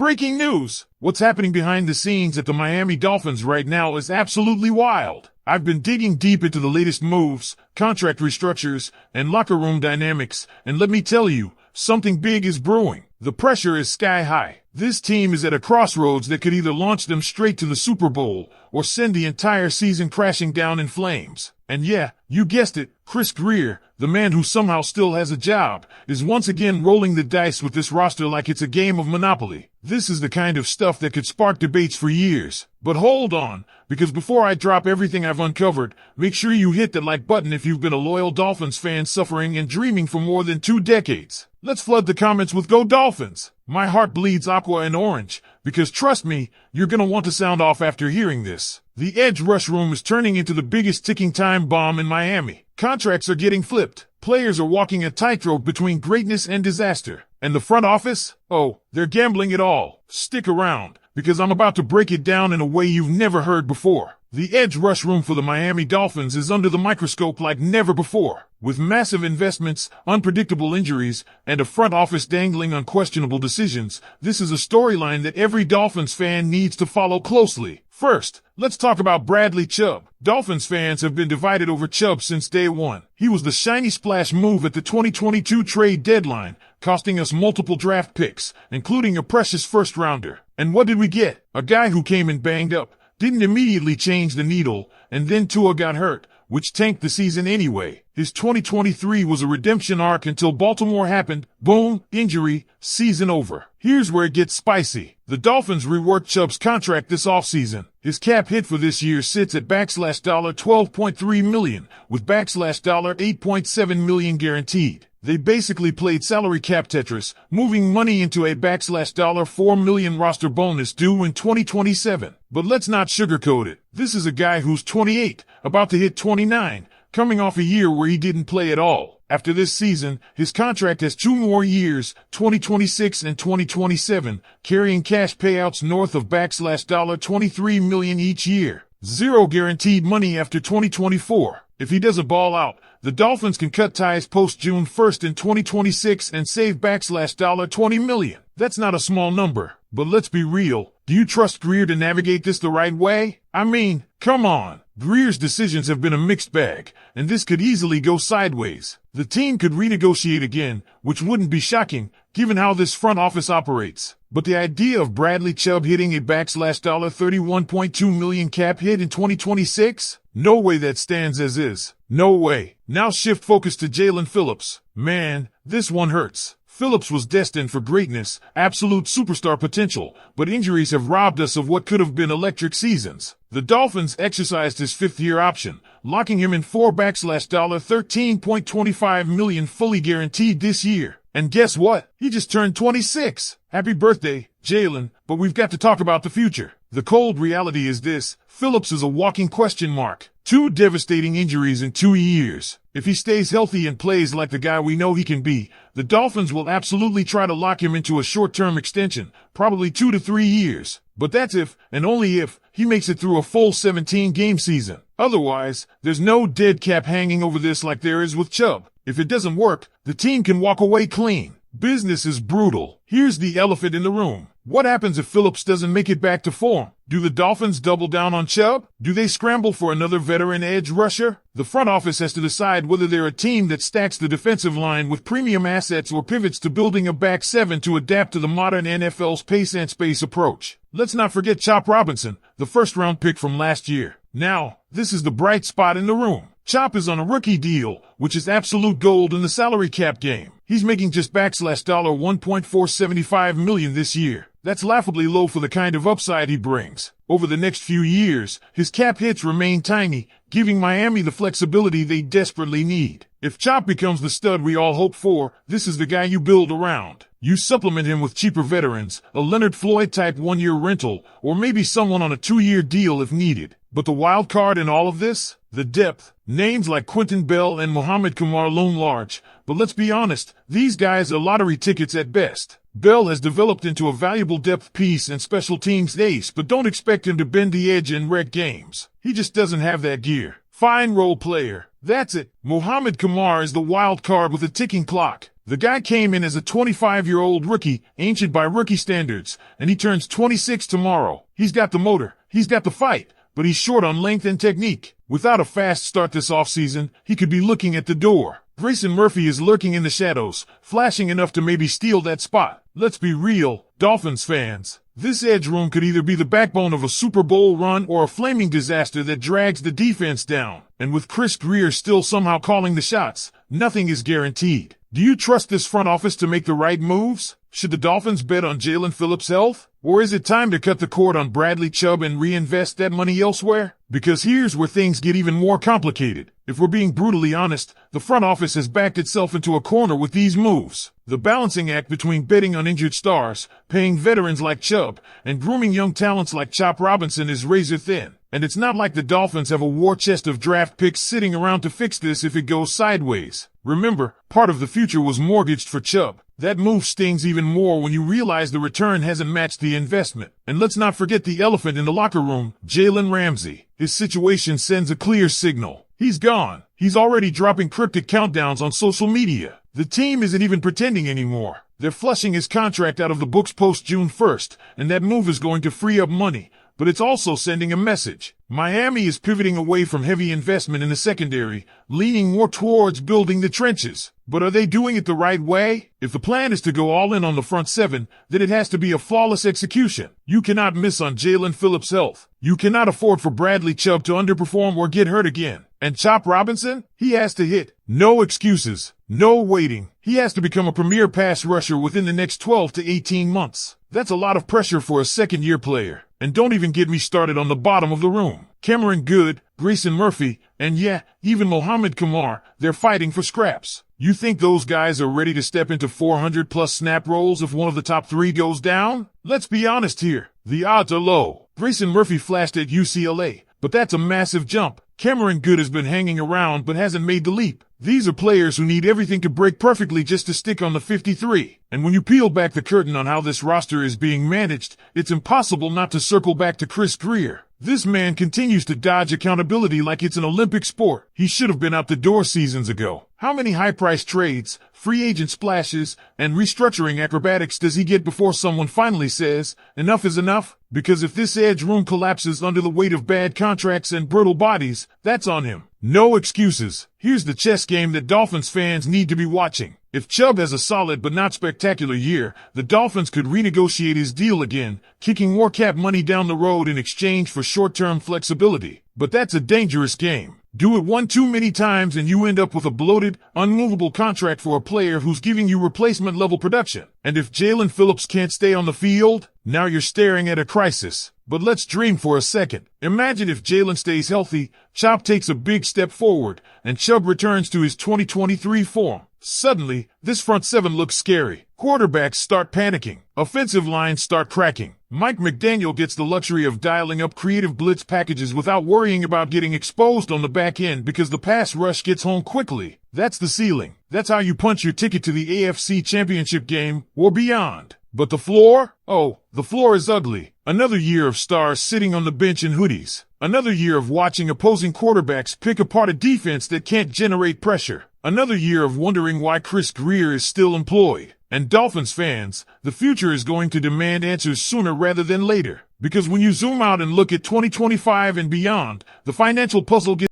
Breaking news! What's happening behind the scenes at the Miami Dolphins right now is absolutely wild. I've been digging deep into the latest moves, contract restructures, and locker room dynamics, and let me tell you, something big is brewing. The pressure is sky high. This team is at a crossroads that could either launch them straight to the Super Bowl or send the entire season crashing down in flames. And yeah, you guessed it, Chris Grier, the man who somehow still has a job, is once again rolling the dice with this roster like it's a game of Monopoly. This is the kind of stuff that could spark debates for years. But hold on, because before I drop everything I've uncovered, make sure you hit that like button if you've been a loyal Dolphins fan suffering and dreaming for more than 2 decades. Let's flood the comments with Go Dolphins! My heart bleeds aqua and orange, because trust me, you're gonna want to sound off after hearing this. The edge rush room is turning into the biggest ticking time bomb in Miami. Contracts are getting flipped. Players are walking a tightrope between greatness and disaster. And the front office? Oh, they're gambling it all. Stick around, because I'm about to break it down in a way you've never heard before. The edge rush room for the Miami Dolphins is under the microscope like never before. With massive investments, unpredictable injuries, and a front office dangling unquestionable decisions, this is a storyline that every Dolphins fan needs to follow closely. First, let's talk about Bradley Chubb. Dolphins fans have been divided over Chubb since day one. He was the shiny splash move at the 2022 trade deadline, costing us multiple draft picks, including a precious first-rounder. And what did we get? A guy who came in banged up, didn't immediately change the needle, and then Tua got hurt, which tanked the season anyway. His 2023 was a redemption arc until Baltimore happened. Boom, injury, season over. Here's where it gets spicy. The Dolphins reworked Chubb's contract this offseason. His cap hit for this year sits at $12.3 million, with $8.7 million guaranteed. They basically played salary cap Tetris, moving money into a $4 million roster bonus due in 2027. But let's not sugarcoat it. This is a guy who's 28, about to hit 29, coming off a year where he didn't play at all. After this season, his contract has 2 more years, 2026 and 2027, carrying cash payouts north of $23 million each year. Zero guaranteed money after 2024. If he doesn't ball out, the Dolphins can cut ties post June 1st in 2026 and save $20 million. That's not a small number. But let's be real. Do you trust Grier to navigate this the right way? I mean, come on. Grier's decisions have been a mixed bag, and this could easily go sideways. The team could renegotiate again, which wouldn't be shocking, given how this front office operates. But the idea of Bradley Chubb hitting a $31.2 million cap hit in 2026? No way that stands as is. No way. Now shift focus to Jaylen Phillips. Man, this one hurts. Phillips was destined for greatness, absolute superstar potential, but injuries have robbed us of what could have been electric seasons. The Dolphins exercised his 5th-year option, locking him in for $13.25 million fully guaranteed this year. And guess what? He just turned 26. Happy birthday, Jaylen, but we've got to talk about the future. The cold reality is this: Phillips is a walking question mark. 2 devastating injuries in 2 years. If he stays healthy and plays like the guy we know he can be, the Dolphins will absolutely try to lock him into a short-term extension, probably 2 to 3 years. But that's if, and only if, he makes it through a full 17-game season. Otherwise, there's no dead cap hanging over this like there is with Chubb. If it doesn't work, the team can walk away clean. Business is brutal. Here's the elephant in the room. What happens if Phillips doesn't make it back to form? Do the Dolphins double down on Chubb? Do they scramble for another veteran edge rusher? The front office has to decide whether they're a team that stacks the defensive line with premium assets or pivots to building a back 7 to adapt to the modern NFL's pace and space approach. Let's not forget Chop Robinson, the first-round pick from last year. Now, this is the bright spot in the room. Chop is on a rookie deal, which is absolute gold in the salary cap game. He's making just $1.475 million this year. That's laughably low for the kind of upside he brings. Over the next few years, his cap hits remain tiny, giving Miami the flexibility they desperately need. If Chop becomes the stud we all hope for, this is the guy you build around. You supplement him with cheaper veterans, a Leonard Floyd-type 1-year rental, or maybe someone on a 2-year deal if needed. But the wild card in all of this? The depth. Names like Quentin Bell and Mohamed Kamar loom large, but let's be honest, these guys are lottery tickets at best. Bell has developed into a valuable depth piece and special teams ace, but don't expect him to bend the edge and wreck games. He just doesn't have that gear. Fine role player, That's it. Mohamed Kamara is the wild card with a ticking clock. The guy came in as a 25-year-old rookie, ancient by rookie standards, and he turns 26 tomorrow. He's got the motor, he's got the fight, but he's short on length and technique. Without a fast start this offseason, he could be looking at the door. Grayson Murphy is lurking in the shadows, flashing enough to maybe steal that spot. Let's be real, Dolphins fans. This edge room could either be the backbone of a Super Bowl run or a flaming disaster that drags the defense down. And with Chris Grier still somehow calling the shots, nothing is guaranteed. Do you trust this front office to make the right moves? Should the Dolphins bet on Jaylen Phillips' health? Or is it time to cut the cord on Bradley Chubb and reinvest that money elsewhere? Because here's where things get even more complicated. If we're being brutally honest, the front office has backed itself into a corner with these moves. The balancing act between betting on injured stars, paying veterans like Chubb, and grooming young talents like Chop Robinson is razor thin. And it's not like the Dolphins have a war chest of draft picks sitting around to fix this if it goes sideways. Remember, part of the future was mortgaged for Chubb. That move stings even more when you realize the return hasn't matched the investment. And let's not forget the elephant in the locker room, Jalen Ramsey. His situation sends a clear signal. He's gone. He's already dropping cryptic countdowns on social media. The team isn't even pretending anymore. They're flushing his contract out of the books post June 1st, and that move is going to free up money. But it's also sending a message. Miami is pivoting away from heavy investment in the secondary, leaning more towards building the trenches. But are they doing it the right way? If the plan is to go all in on the front seven, then it has to be a flawless execution. You cannot miss on Jaylen Phillips' health. You cannot afford for Bradley Chubb to underperform or get hurt again. And Chop Robinson? He has to hit. No excuses. No waiting. He has to become a premier pass rusher within the next 12 to 18 months. That's a lot of pressure for a second-year player. And don't even get me started on the bottom of the room. Cameron Good, Grayson Murphy, and yeah, even Mohamed Kamara, they're fighting for scraps. You think those guys are ready to step into 400-plus snap roles if one of the top three goes down? Let's be honest here. The odds are low. Grayson Murphy flashed at UCLA, but that's a massive jump. Cameron Good has been hanging around but hasn't made the leap. These are players who need everything to break perfectly just to stick on the 53. And when you peel back the curtain on how this roster is being managed, it's impossible not to circle back to Chris Grier. This man continues to dodge accountability like it's an Olympic sport. He should have been out the door seasons ago. How many high-priced trades, free agent splashes, and restructuring acrobatics does he get before someone finally says, enough is enough? Because if this edge room collapses under the weight of bad contracts and brittle bodies, that's on him. No excuses. Here's the chess game that Dolphins fans need to be watching. If Chubb has a solid but not spectacular year, the Dolphins could renegotiate his deal again, kicking more cap money down the road in exchange for short-term flexibility. But that's a dangerous game. Do it one too many times and you end up with a bloated, unmovable contract for a player who's giving you replacement-level production. And if Jaylen Phillips can't stay on the field, now you're staring at a crisis. But let's dream for a second. Imagine if Jaylen stays healthy, Chop takes a big step forward, and Chubb returns to his 2023 form. Suddenly, this front seven looks scary. Quarterbacks start panicking. Offensive lines start cracking. Mike McDaniel gets the luxury of dialing up creative blitz packages without worrying about getting exposed on the back end because the pass rush gets home quickly. That's the ceiling. That's how you punch your ticket to the AFC Championship game or beyond. But the floor? Oh, the floor is ugly. Another year of stars sitting on the bench in hoodies. Another year of watching opposing quarterbacks pick apart a defense that can't generate pressure. Another year of wondering why Chris Grier is still employed. And Dolphins fans, the future is going to demand answers sooner rather than later. Because when you zoom out and look at 2025 and beyond, the financial puzzle gets